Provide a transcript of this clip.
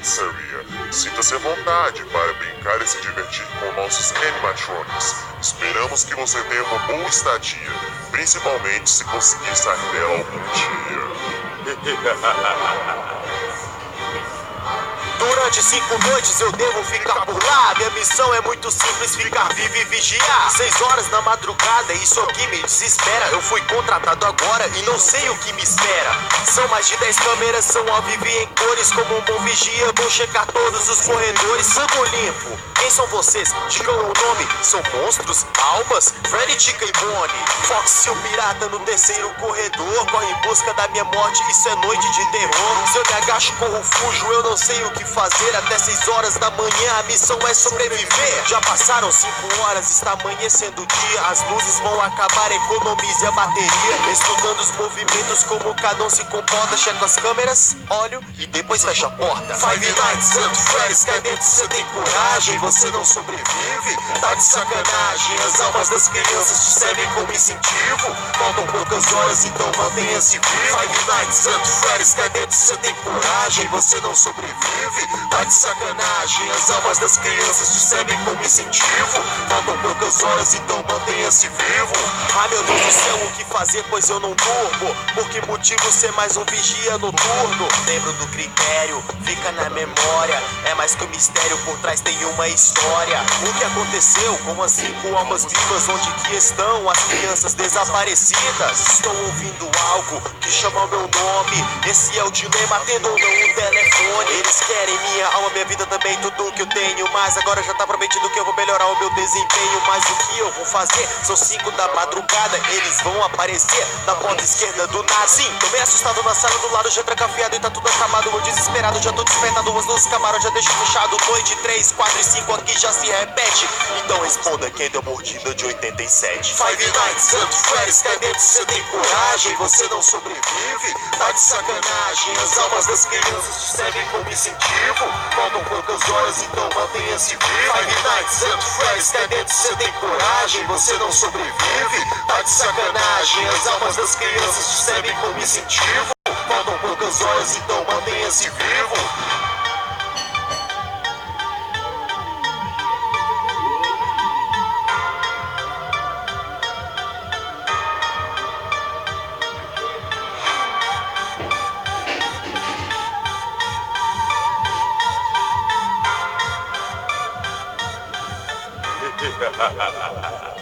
pizzaria. Sinta-se à vontade para brincar e se divertir com nossos animatronics. Esperamos que você tenha uma boa estadia, principalmente se conseguir sair dela algum dia. Durante 5 noites eu devo ficar por lá. Minha missão é muito simples, ficar vivo e vigiar. 6 horas da madrugada, isso aqui me desespera. Eu fui contratado agora e não sei o que me espera. São mais de 10 câmeras, são ao vivo e em cores. Como um bom vigia, vou checar todos os corredores. Sangue limpo, quem são vocês? Digam o nome. São monstros, almas, Freddy, Chica e Bonnie. Fox e o pirata no terceiro corredor. Corre em busca da minha morte, isso é noite de terror. Se eu me agacho, corro, fujo, eu não sei o que fazer. Até 6 horas da manhã a missão é sobreviver. Já passaram 5 horas, está amanhecendo o dia. As luzes vão acabar, economize a bateria. Estudando os movimentos, como cada um se comporta. Checo as câmeras, olho e depois fecho a porta. Five Nights at Freddy's, cai dentro, você tem coragem. Você não sobrevive, tá de sacanagem. As almas das crianças te servem como incentivo. Faltam poucas horas, então mantenha-se vivo. Five Nights at Freddy's, cai dentro, você tem coragem. Você não sobrevive, tá de sacanagem. As almas das crianças te servem como incentivo. Faltam poucas horas, então mantenha-se vivo. Ai meu Deus do céu, o que fazer, pois eu não durmo. Por que motivo ser mais um vigia noturno? Lembro do critério, fica na memória. É mais que um mistério, por trás tem uma história. O que aconteceu com as 5 almas vivas? Onde que estão as crianças desaparecidas? Estou ouvindo algo que chama o meu nome. Esse é o dilema, atendam ou não o telefone. Eles querem minha alma, minha vida também, tudo que eu tenho. Mas agora já tá prometido que eu vou melhorar o meu desempenho. Mas o que eu vou fazer? São 5 da madrugada, eles vão aparecer na porta esquerda do nada. Sim, tô meio assustado na sala do lado, já trancafiado e tá tudo acabado. Eu desesperado, já tô despertado, as luzes acabaram, já deixo fechado. Noite 3, 4 e 5 aqui já se repete. Então responda quem deu mordida de 87. Five Nights at Freddy's, cai dentro, você tem coragem. Você não sobrevive, tá de sacanagem. As almas das crianças te servem como incentivo. Faltam poucas horas, então mantenha-se vivo. Five Nights at Freddy's, cai dentro, você tem coragem. Você não sobrevive, tá de sacanagem. As almas das crianças te servem como incentivo. Faltam poucas horas, então mantenha-se vivo. Ha ha ha ha ha.